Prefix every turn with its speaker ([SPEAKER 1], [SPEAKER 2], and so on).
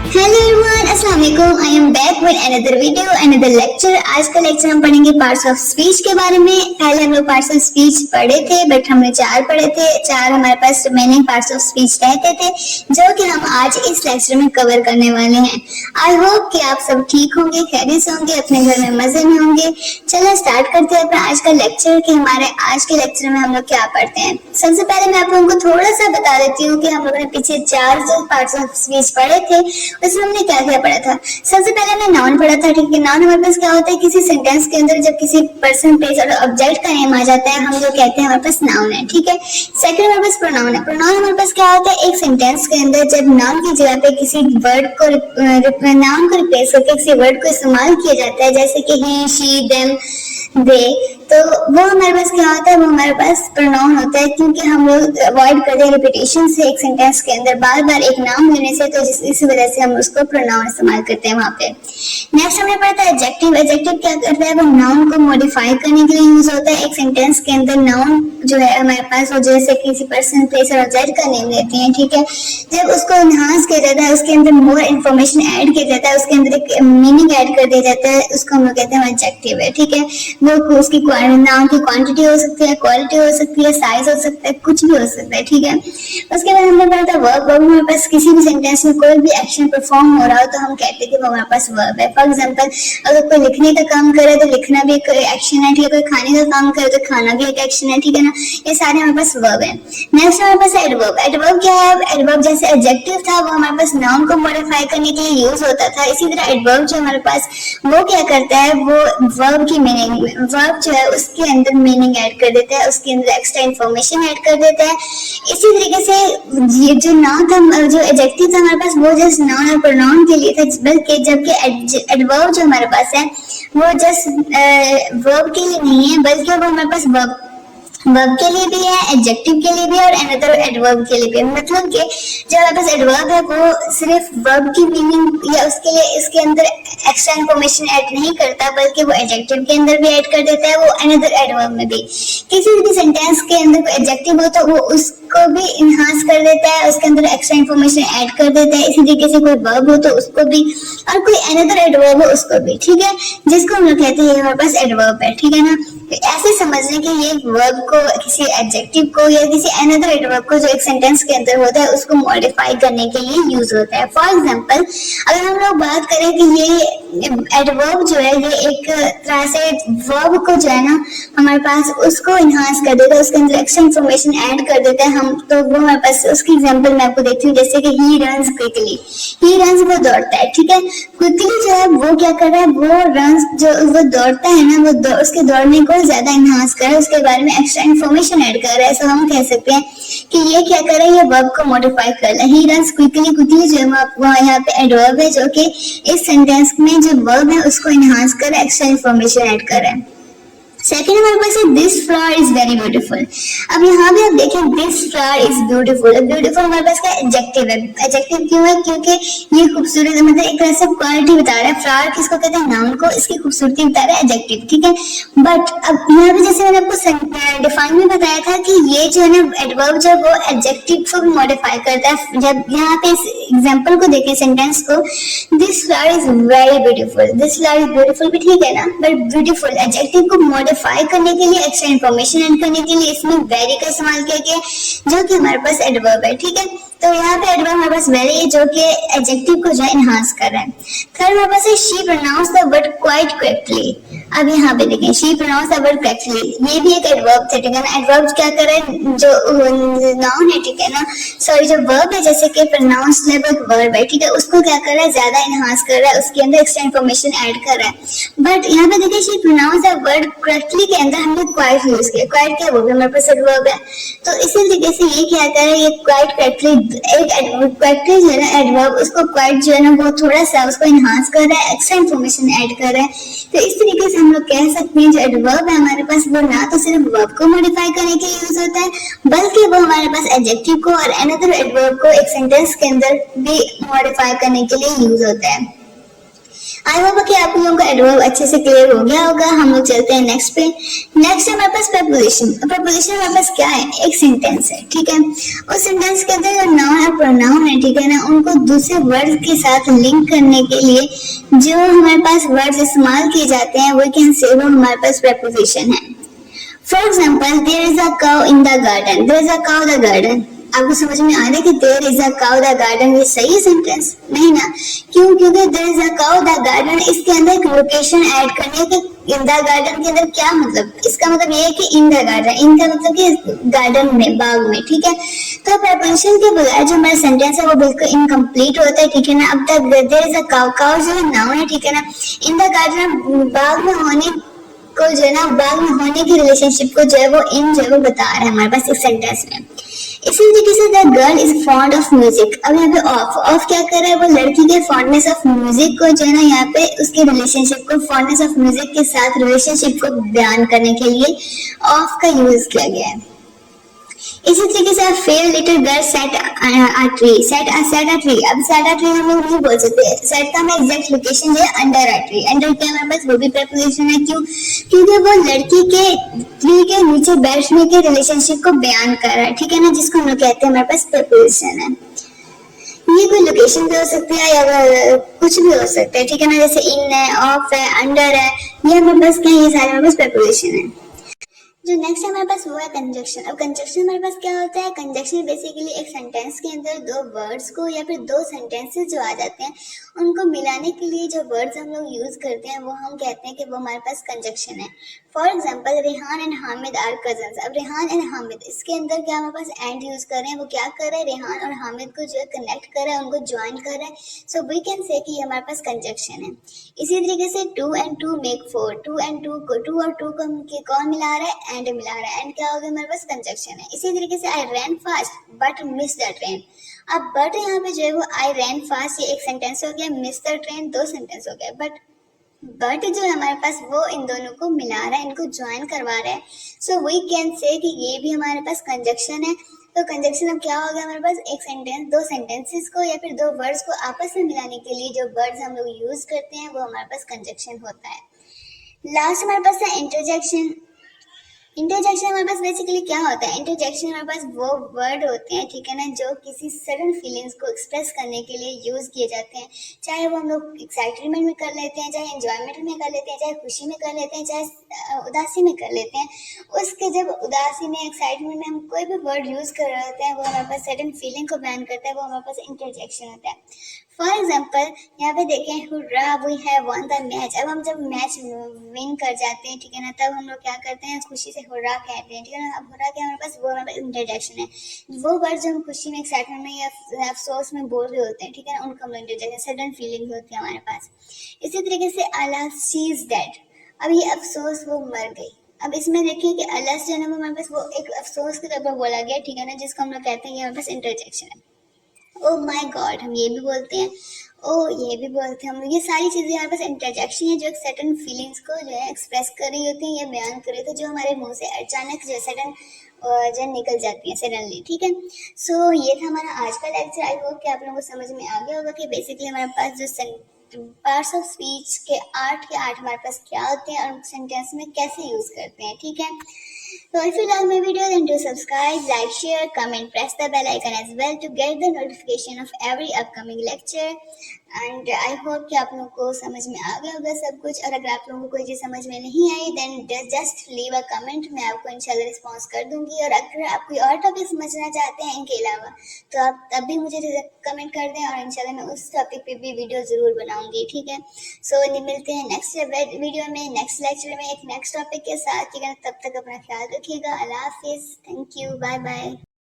[SPEAKER 1] Hello everyone, अस्सलाम वालेकुम। I am back with another video, another lecture. आज का लेक्चर हम पढ़ेंगे पार्ट्स ऑफ स्पीच के बारे में। पहले हम लोग पार्ट्स ऑफ स्पीच पढ़े थे, बट हमने 4 पढ़े थे। 4 हमारे पास रिमेनिंग पार्ट्स ऑफ स्पीच रहते थे, जो कि हम आज इस लेक्चर में कवर करने वाले हैं। आई होप कि आप सब ठीक होंगे, खैरियत से होंगे, अपने घर में मजे में होंगे। चलो स्टार्ट करते हैं अपना आज का लेक्चर कि हमारे आज के लेक्चर में हम लोग क्या पढ़ते हैं। सबसे पहले मैं आप लोगों को थोड़ा सा बता देती हूँ कि हम लोगों ने पीछे 4 जो पार्ट्स ऑफ स्पीच पढ़े थे उसमें हमने क्या क्या पढ़ा था। सबसे पहले हमने नाउन पढ़ा था, ठीक है। नाउन हमारे पास क्या होता है, किसी सेंटेंस के अंदर जब किसी पर्सन प्लेस और ऑब्जेक्ट का नेम आ जाता है, हम जो कहते हैं हमारे पास नाउन है, ठीक है। सेकंड हमारे पास प्रोनाउन है। प्रोनाउन हमारे पास क्या होता है, एक सेंटेंस के अंदर जब नाउन की जगह पे किसी वर्ड को नाउन को रिप्लेस करके किसी वर्ड को इस्तेमाल किया जाता है, जैसे कि ही, शी, देम, दे, तो वो हमारे पास क्या होता है, वो हमारे पास प्रोनाउन होता है। क्योंकि हम लोग अवॉइड करते हैं रिपीटेशन से एक सेंटेंस के अंदर बार बार एक नाउन लेने से, तो इसी वजह से हम उसको प्रोनाउन इस्तेमाल करते हैं वहाँ पे। नेक्स्ट हमने पढ़ा था एडजेक्टिव। एडजेक्टिव क्या करता है, वो नाउन को मॉडिफाई करने के लिए यूज होता है। एक सेंटेंस के अंदर नाउन जो है हमारे पास, वो जैसे किसी पर्सन प्लेस और ऑब्जेक्ट का नेम लेते हैं, ठीक है। जब उसको एनहांस किया जाता है, उसके अंदर मोर इन्फॉर्मेशन ऐड किया जाता है, उसके अंदर एक मीनिंग ऐड कर दिया जाता है, उसको हम लोग कहते हैं एडजेक्टिव है, ठीक है। वो उसकी नाउन की क्वांटिटी हो सकती है, क्वालिटी हो सकती है, साइज हो सकता है, कुछ भी हो सकता है, ठीक है। उसके बाद हमने पढ़ा था वर्ब। वर्ब हमारे पास किसी भी सेंटेंस में कोई भी एक्शन परफॉर्म हो रहा हो तो हम कहते हैं कि वो हमारे पास वर्ब है। फॉर एग्जांपल, अगर कोई लिखने का काम करे तो लिखना भी एक एक्शन है, ठीक है। कोई खाने का काम करे तो खाना भी एक एक्शन है, ठीक है ना। ये सारे हमारे पास वर्ब है। नेक्स्ट हमारे पास एडवर्ब। एडवर्ब क्या है, एडवर्ब जैसे एडजेक्टिव था वो हमारे पास नाउन को मॉडिफाई करने के लिए यूज होता था, इसी तरह एडवर्ब जो हमारे पास वो क्या करता है, वो वर्ब की मीनिंग, वर्ब जो है उसके अंदर मीनिंग ऐड कर देता है, उसके अंदर एक्स्ट्रा इंफॉर्मेशन ऐड कर देता है। इसी तरीके से ये जो नाउन था, जो एडजेक्टिव था हमारे पास, वो जस्ट नाउन और प्रोनाउन के लिए था, बल्कि जबकि एडवर्ब जो हमारे पास है वो जस्ट वर्ब के लिए नहीं है, बल्कि वो हमारे पास वर्ब के लिए भी है, एडजेक्टिव के लिए भी है और अनदर एडवर्ब के लिए भी। मतलब कि जो हमारे पास एडवर्ब है वो सिर्फ वर्ब की मीनिंग या उसके लिए इसके अंदर एक्स्ट्रा इंफॉर्मेशन ऐड नहीं करता, बल्कि वो एडजेक्टिव के अंदर भी ऐड कर देता है, वो अनदर एडवर्ब में भी। किसी भी सेंटेंस के अंदर कोई एडजेक्टिव हो तो वो उसको भी इनहांस कर देता है, उसके अंदर एक्स्ट्रा इंफॉर्मेशन ऐड कर देता है। इसी तरीके से कोई वर्ब हो तो उसको भी, और कोई अनदर एडवर्ब हो उसको भी, ठीक है, जिसको हम लोग कहते हैं हमारे पास एडवर्ब है, ठीक है ना। ऐसे समझने कि ये वर्ब को किसी एडजेक्टिव को या किसी अनदर एडवर्ब को जो एक सेंटेंस के अंदर होता है उसको मॉडिफाई करने के लिए यूज होता है। फॉर एग्जांपल, अगर हम लोग बात करें कि ये एडवर्ब जो है ये एक तरह से वर्ब को जो है ना हमारे पास उसको इनहांस कर देता है, उसके अंदर एक्स्ट्रा इंफॉर्मेशन ऐड कर देता है हम, तो वो हमारे पास उसकी एग्जांपल मैं आपको देती हूँ। जैसे कि he runs quickly, he runs वो दौड़ता है, ठीक है। क्विकली जो है वो क्या कर रहा है, वो रन्स जो वो दौड़ता है ना, वो उसके दौड़ने को ज्यादा इनहांस कर रहा है, उसके बारे में एक्स्ट्रा इंफॉर्मेशन ऐड कर रहा है। सो हम कह सकते हैं कि ये क्या कर रहा है, ये वर्ब को मॉडिफाई कर रहा है। ही रन्स क्विकली, क्विकली जो है वो यहाँ पे एडवर्ब है, जो कि इस सेंटेंस में जो वर्ब है उसको इनहांस कर रहा है, एक्स्ट्रा इंफॉर्मेशन ऐड कर रहा है। सेकेंड हमारे पास है this flower is very beautiful. अब यहाँ भी आप देखें this flower is beautiful. Beautiful हमारे पास क्या एडजेक्टिव है। एडजेक्टिव क्यों है, क्योंकि ये खूबसूरत है, मतलब एक तरह से क्वालिटी बता रहा है। फ्लावर किसको कहते हैं, नाउन को, इसकी खूबसूरती बता रहा है एडजेक्टिव, ठीक है। बट अब यहाँ पे जैसे मैंने आपको डिफाइन में बताया था कि ये जो है ना एडवर्ब जो वो एडजेक्टिव को भी मॉडिफाई करता है। जब यहाँ पे इस एग्जाम्पल को देखें, सेंटेंस को, this flower is very beautiful, this flower is beautiful भी ठीक है ना, बट ब्यूटीफुल एडजेक्टिव को मॉडिफाई करने के लिए, एक्स्ट्रा इंफॉर्मेशन ऐड करने के लिए इसमें वेरी का इस्तेमाल किया गया, जो कि हमारे पास एडवर्ब है, ठीक है। तो यहाँ पे एडवर्ब हमारे पास वेरी है, जो कि एडजेक्टिव को जो है इनहांस कर रहा है। थर्ड हमारे पास है she pronounce the word quite correctly. अब यहाँ पे देखें, she pronounce the word correctly, ये भी एक एडवर्ब है, ठीक है ना। एडवर्ब क्या कर रहा है, जो नाउन है, ठीक है ना, सॉरी जो वर्ब है, जैसे कि प्रोनाउंस वर्ब है, ठीक है, उसको क्या कर रहा है, ज्यादा इनहांस कर रहा है, उसके अंदर एक्स्ट्रा इंफॉर्मेशन ऐड कर रहा है। बट यहाँ पे देखिए she pronounce the word correctly के अंदर हमने क्वाइट यूज किया। क्वाइट क्या, वो भी हमारे पास एडवर्ब है। तो इसी तरीके से ये क्या कर रहा है, ये क्वाइट करेक्टली, एक क्वाइटली जो है ना एडवर्ब, उसको क्वाइट जो है ना वो थोड़ा सा उसको इनहांस कर रहा है, एक्स्ट्रा इंफॉर्मेशन ऐड कर रहा है। तो इस तरीके से हम लोग कह सकते हैं जो एडवर्ब है हमारे पास वो ना तो सिर्फ वर्ब को मॉडिफाई करने के लिए यूज होता है, बल्कि वो हमारे पास एडजेक्टिव को और अनदर एडवर्ब को एक सेंटेंस के अंदर भी मॉडिफाई करने के लिए यूज होता है। आई होप कि आप लोगों का एडवर्ब अच्छे से क्लियर हो गया होगा। हम लोग चलते हैं नेक्स्ट पे। नेक्स्ट है हमारे पास प्रपोजिशन। प्रपोजिशन हमारे पास क्या है, एक सेंटेंस है, ठीक है। उस सेंटेंस के अंदर जो नाउन और प्रोनाउन है, ठीक है ना, उनको दूसरे वर्ड के साथ लिंक करने के लिए जो हमारे पास वर्ड्स इस्तेमाल किए जाते हैं वो कैन से वो हमारे पास प्रपोजिशन है। For example, there is a cow in the garden, there is a cow the garden. आपको समझ में आ रहा है कि there is a cow the garden ये सही है सेंटेंस? नहीं ना, क्यों? क्योंकि there is a cow the garden इसके अंदर एक लोकेशन ऐड करनी है कि इन द गार्डन के अंदर क्या मतलब, इसका मतलब ये है कि इन द गार्डन, इन का मतलब कि गार्डन में, बाग में, ठीक है। तो प्रपोजिशन के बगैर जो हमारा सेंटेंस है वो बिल्कुल इनकम्प्लीट होता है, ठीक है ना। अब तक there is a cow, cow जो है नाउन है, ठीक है ना। इन द गार्डन बाग में होने को जो है ना, बाग में होने की रिलेशनशिप को जो है वो इन जो है वो बता रहा है हमारे पास एक सेंटेंस में। इसी तरीके से the girl is fond of music. अब यहाँ पे ऑफ, ऑफ क्या कर रहा है, वो लड़की के फॉन्डनेस ऑफ म्यूजिक को जो है ना, यहाँ पे उसके रिलेशनशिप को, फॉन्डनेस ऑफ म्यूजिक के साथ रिलेशनशिप को बयान करने के लिए ऑफ का यूज किया गया है। इसी तरीके से fair little girl set a tree, set a tree. अब सेट अ ट्री हम लोग नहीं बोल सकते, सेट का हमें एग्जैक्ट लोकेशन जो है अंडर अ ट्री, अंडर के हमारे पास वो भी प्रपोजिशन है। क्यों? क्योंकि वो लड़की के ट्री के नीचे बैठने के रिलेशनशिप को बयान कर रहा है, ठीक है ना, जिसको हम लोग कहते हैं हमारे पास प्रपोजिशन है। ये कोई लोकेशन भी हो सकती है या कुछ भी हो सकता है, ठीक है ना, जैसे इन है, ऑफ है, अंडर है, ये हमारे पास क्या है, ये सारे हमारे पास प्रपोजिशन है। जो नेक्स्ट है हमारे पास वो है कंजक्शन। अब कंजक्शन हमारे पास क्या होता है, कंजक्शन बेसिकली एक सेंटेंस के अंदर दो वर्ड्स को या फिर दो सेंटेंसेस जो आ जाते हैं उनको मिलाने के लिए जो वर्ड्स हम लोग यूज करते हैं वो हम कहते हैं कि वो हमारे पास कंजक्शन है। For example, Rehan and Hamid are cousins. अब रेहान एंड हामिद, इसके अंदर क्या हमारे पास एंड यूज कर रहे हैं, वो क्या कर रहे हैं, रेहान और हामिद को जो है कनेक्ट कर रहा है, उनको ज्वाइन कर रहा है। सो वी कैन से कि ये हमारे पास कंजक्शन है। इसी तरीके से two and two make four, two and two को, टू और टू को कौन मिला रहा है, एंड मिला रहा है, एंड क्या हो गया हमारे पास कंजक्शन है। इसी तरीके से I ran fast but miss the train. अब बट यहाँ पे जो है वो आई रैन फास्ट ये एक सेंटेंस हो गया, मिस द ट्रेन दो सेंटेंस हो गया। बट जो है हमारे पास वो इन दोनों को मिला रहा है, इनको ज्वाइन करवा रहा है। सो वी कैन से कि ये भी हमारे पास कंजक्शन है। तो कंजक्शन अब क्या हो गया हमारे पास, एक सेंटेंस, दो सेंटेंसेस को या फिर दो वर्ड्स को आपस में मिलाने के लिए जो वर्ड्स हम लोग यूज करते हैं वो हमारे पास कंजक्शन होता है। लास्ट हमारे पास है इंटरजेक्शन। इंटरजेक्शन हमारे पास बेसिकली क्या होता है, इंटरजेक्शन हमारे पास वो वर्ड होते हैं, ठीक है ना, जो किसी सडन फीलिंग्स को एक्सप्रेस करने के लिए यूज किए जाते हैं। चाहे वो हम लोग एक्साइटमेंट में कर लेते हैं, चाहे एंजॉयमेंट में कर लेते हैं, चाहे खुशी में कर लेते हैं, चाहे उदासी में कर लेते हैं। उसके जब उदासी में, एक्साइटमेंट में हम कोई भी वर्ड यूज कर रहे होते हैं वो हमारे पास सडन फीलिंग को बयान करता है, वो हमारे पास इंटरजेक्शन होता है। फॉर एग्जाम्पल, यहाँ पे देखें, hurrah we have won the match. अब हम जब मैच विन कर जाते हैं, ठीक है ना, तब हम लोग क्या करते हैं, खुशी से हुर्रा कहते हैं, ठीक है ना। अब हुर्रा क्या हमारे पास, वो हमारे पास इंटरजेक्शन है। वो वर्ड जो हम खुशी में, एक्साइटमेंट में या अफसोस में बोल रहे होते हैं, ठीक है ना, उनको हम इंटरजेक्शन, सडन फीलिंग होती है हमारे पास। इसी तरीके से अल्लाह शी इज डेड। अब ये अफसोस, वो मर गई। अब इसमें देखिए कि अल्लाह जो है ना वो हमारे पास वो एक अफसोस के तौर पर बोला गया, ठीक है ना, जिसको हम लोग कहते हैं ये हमारे पास इंटरजेक्शन है। ओ माय गॉड हम ये भी बोलते हैं, ओ ये भी बोलते हैं हम लोग। ये सारी चीजें हमारे पास इंटरजेक्शन है जो एक सर्टेन फीलिंग्स को जो है एक्सप्रेस कर रही होती है या बयान कर रही होती है, जो हमारे मुंह से अचानक जो सडन जो निकल जाती है सडनली, ठीक है। सो ये था हमारा आज का लेक्चर। आई होप कि आप लोगों को समझ में आ गया होगा कि बेसिकली हमारे पास जो पार्ट्स ऑफ स्पीच के 8 के 8 हमारे पास क्या होते हैं और सेंटेंस में कैसे यूज करते हैं, ठीक है। So if you like my video, then do subscribe, like, share, comment, press the bell icon as well to get the notification of every upcoming lecture. And I hope कि आप लोगों को समझ में आ गया होगा सब कुछ। और अगर आप लोगों को कोई चीज़ समझ में नहीं आई, then just leave a comment, मैं आपको इंशाल्लाह रिस्पॉन्स कर दूंगी। और अगर आप कोई और टॉपिक समझना चाहते हैं इनके अलावा, तो आप तब भी मुझे कमेंट कर दें और इंशाल्लाह मैं उस टॉपिक पे भी वीडियो ज़रूर बनाऊंगी, ठीक है। सो मिलते हैं नेक्स्ट वीडियो में, नेक्स्ट लेक्चर में, एक नेक्स्ट टॉपिक के साथ, ठीक है। तब तक अपना ख्याल रखिएगा। अल्लाह हाफिज़, थैंक यू, बाय बाय।